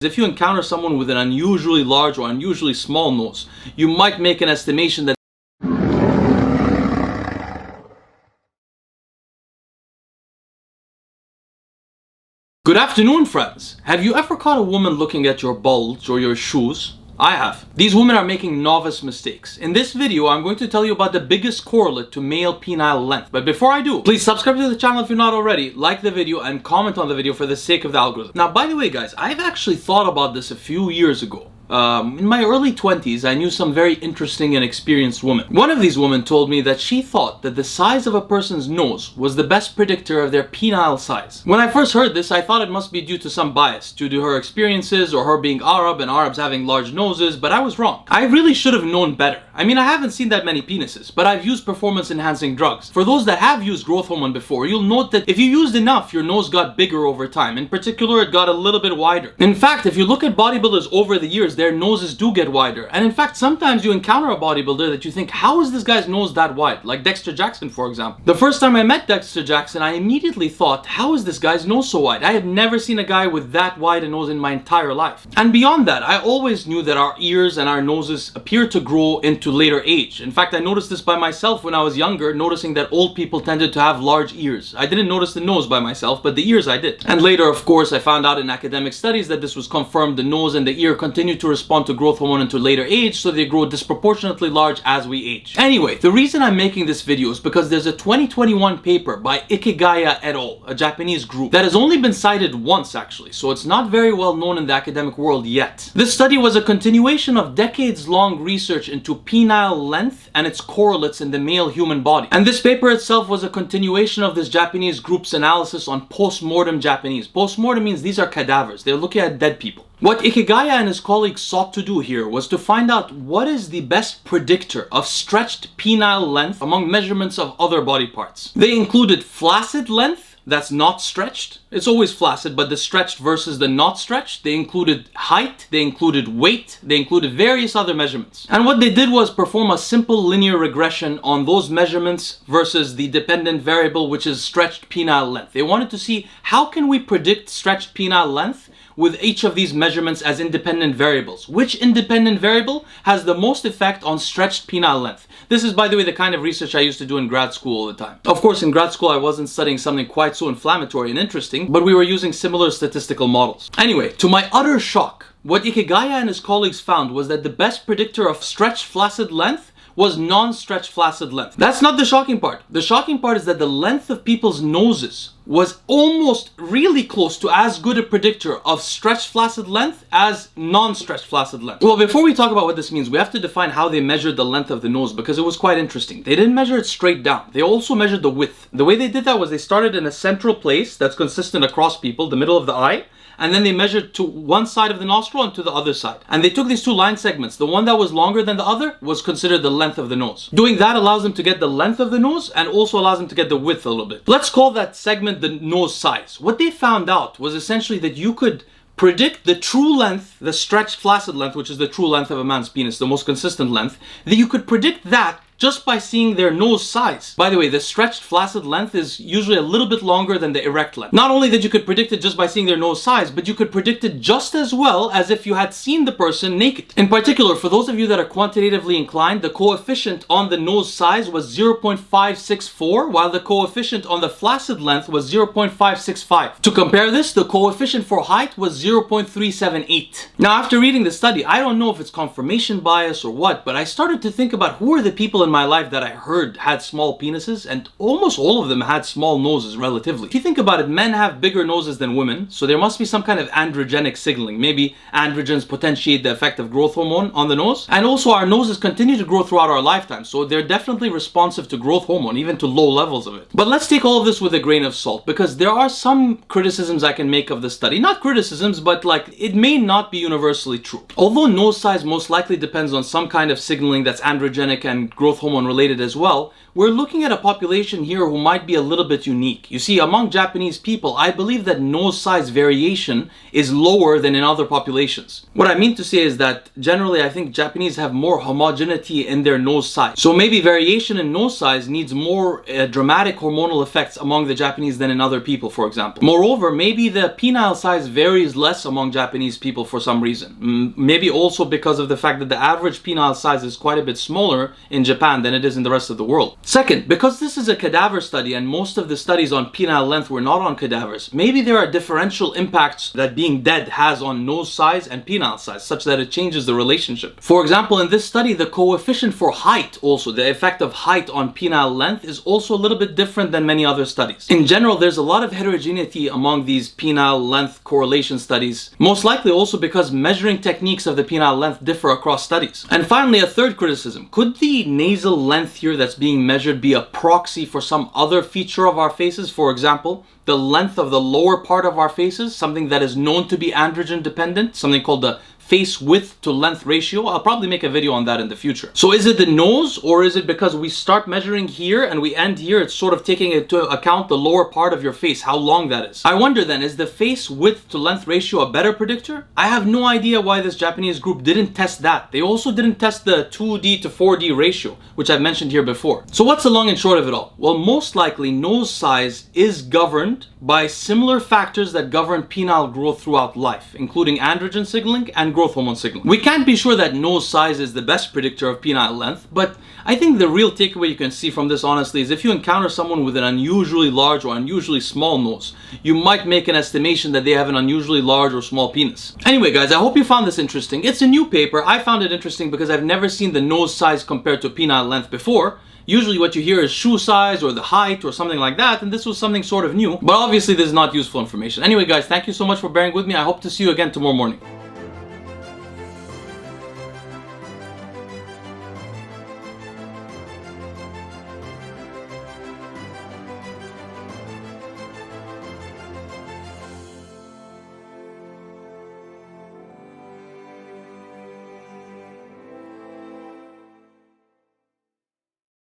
If you encounter someone with an unusually large or unusually small nose, you might make an estimation that Good afternoon, friends! Have you ever caught a woman looking at your bulge or your shoes? I have. These women are making novice mistakes. In this video, I'm going to tell you about the biggest correlate to male penile length. But before I do, please subscribe to the channel if you're not already, like the video, and comment on the video for the sake of the algorithm. Now, by the way, guys, I've actually thought about this a few years ago. In my early 20s, I knew some very interesting and experienced women. One of these women told me that she thought that the size of a person's nose was the best predictor of their penile size. When I first heard this, I thought it must be due to some bias, due to her experiences or her being Arab and Arabs having large noses, but I was wrong. I really should have known better. I mean, I haven't seen that many penises, but I've used performance-enhancing drugs. For those that have used growth hormone before, you'll note that if you used enough, your nose got bigger over time. In particular, it got a little bit wider. In fact, if you look at bodybuilders over the years, their noses do get wider. And in fact, sometimes you encounter a bodybuilder that you think, how is this guy's nose that wide? Like Dexter Jackson, for example. The first time I met Dexter Jackson, I immediately thought, how is this guy's nose so wide? I had never seen a guy with that wide a nose in my entire life. And beyond that, I always knew that our ears and our noses appear to grow into later age. In fact, I noticed this by myself when I was younger, noticing that old people tended to have large ears. I didn't notice the nose by myself, but the ears I did. And later, of course, I found out in academic studies that this was confirmed. The nose and the ear continue to respond to growth hormone into later age, so they grow disproportionately large as we age. Anyway, the reason I'm making this video is because there's a 2021 paper by Ikegaya et al., a Japanese group, that has only been cited once actually, so it's not very well known in the academic world yet. This study was a continuation of decades-long research into penile length and its correlates in the male human body. And this paper itself was a continuation of this Japanese group's analysis on post-mortem Japanese. Post-mortem means these are cadavers. They're looking at dead people. What Ikegaya and his colleagues sought to do here was to find out what is the best predictor of stretched penile length among measurements of other body parts. They included flaccid length, that's not stretched. It's always flaccid, but the stretched versus the not stretched. They included height, they included weight, they included various other measurements. And what they did was perform a simple linear regression on those measurements versus the dependent variable, which is stretched penile length. They wanted to see how can we predict stretched penile length with each of these measurements as independent variables. Which independent variable has the most effect on stretched penile length? This is, by the way, the kind of research I used to do in grad school all the time. Of course, in grad school, I wasn't studying something quite so inflammatory and interesting, but we were using similar statistical models. Anyway, to my utter shock, what Ikegaya and his colleagues found was that the best predictor of stretched flaccid length was non-stretched flaccid length. That's not the shocking part. The shocking part is that the length of people's noses was almost really close to as good a predictor of stretched flaccid length as non-stretched flaccid length. Well, before we talk about what this means, we have to define how they measured the length of the nose, because it was quite interesting. They didn't measure it straight down. They also measured the width. The way they did that was they started in a central place that's consistent across people, the middle of the eye, and then they measured to one side of the nostril and to the other side. And they took these two line segments. The one that was longer than the other was considered the length of the nose. Doing that allows them to get the length of the nose and also allows them to get the width a little bit. Let's call that segment the nose size. What they found out was essentially that you could predict the true length, the stretched flaccid length, which is the true length of a man's penis, the most consistent length, that you could predict that just by seeing their nose size. By the way, the stretched flaccid length is usually a little bit longer than the erect length. Not only that you could predict it just by seeing their nose size, but you could predict it just as well as if you had seen the person naked. In particular, for those of you that are quantitatively inclined, the coefficient on the nose size was 0.564, while the coefficient on the flaccid length was 0.565. To compare this, the coefficient for height was 0.378. Now, after reading the study, I don't know if it's confirmation bias or what, but I started to think about who are the people in my life that I heard had small penises, and almost all of them had small noses relatively. If you think about it, men have bigger noses than women, so there must be some kind of androgenic signaling. Maybe androgens potentiate the effect of growth hormone on the nose. And also our noses continue to grow throughout our lifetime, so they're definitely responsive to growth hormone, even to low levels of it. But let's take all of this with a grain of salt, because there are some criticisms I can make of the study. Not criticisms, but like, it may not be universally true. Although nose size most likely depends on some kind of signaling that's androgenic and growth growth hormone related as well, we're looking at a population here who might be a little bit unique. You see, among Japanese people, I believe that nose size variation is lower than in other populations. What I mean to say is that generally I think Japanese have more homogeneity in their nose size. So maybe variation in nose size needs more dramatic hormonal effects among the Japanese than in other people, for example. Moreover, maybe the penile size varies less among Japanese people for some reason. Maybe also because of the fact that the average penile size is quite a bit smaller in Japan than it is in the rest of the world. Second, because this is a cadaver study and most of the studies on penile length were not on cadavers, maybe there are differential impacts that being dead has on nose size and penile size, such that it changes the relationship. For example, in this study, the coefficient for height, also the effect of height on penile length, is also a little bit different than many other studies. In general, there's a lot of heterogeneity among these penile length correlation studies, most likely also because measuring techniques of the penile length differ across studies. And finally, a third criticism. Could the nasal length here that's being measured be a proxy for some other feature of our faces? For example, the length of the lower part of our faces, something that is known to be androgen dependent, something called the face width to length ratio. I'll probably make a video on that in the future. So is it the nose, or is it because we start measuring here and we end here, it's sort of taking into account the lower part of your face, how long that is? I wonder then, is the face width to length ratio a better predictor? I have no idea why this Japanese group didn't test that. They also didn't test the 2D to 4D ratio, which I've mentioned here before. So what's the long and short of it all? Well, most likely nose size is governed by similar factors that govern penile growth throughout life, including androgen signaling and growth hormone signaling. We can't be sure that nose size is the best predictor of penile length, but I think the real takeaway you can see from this honestly is if you encounter someone with an unusually large or unusually small nose, you might make an estimation that they have an unusually large or small penis. Anyway guys, I hope you found this interesting. It's a new paper. I found it interesting because I've never seen the nose size compared to penile length before. Usually what you hear is shoe size or the height or something like that, and this was something sort of new. But obviously this is not useful information. Anyway guys, thank you so much for bearing with me. I hope to see you again tomorrow morning.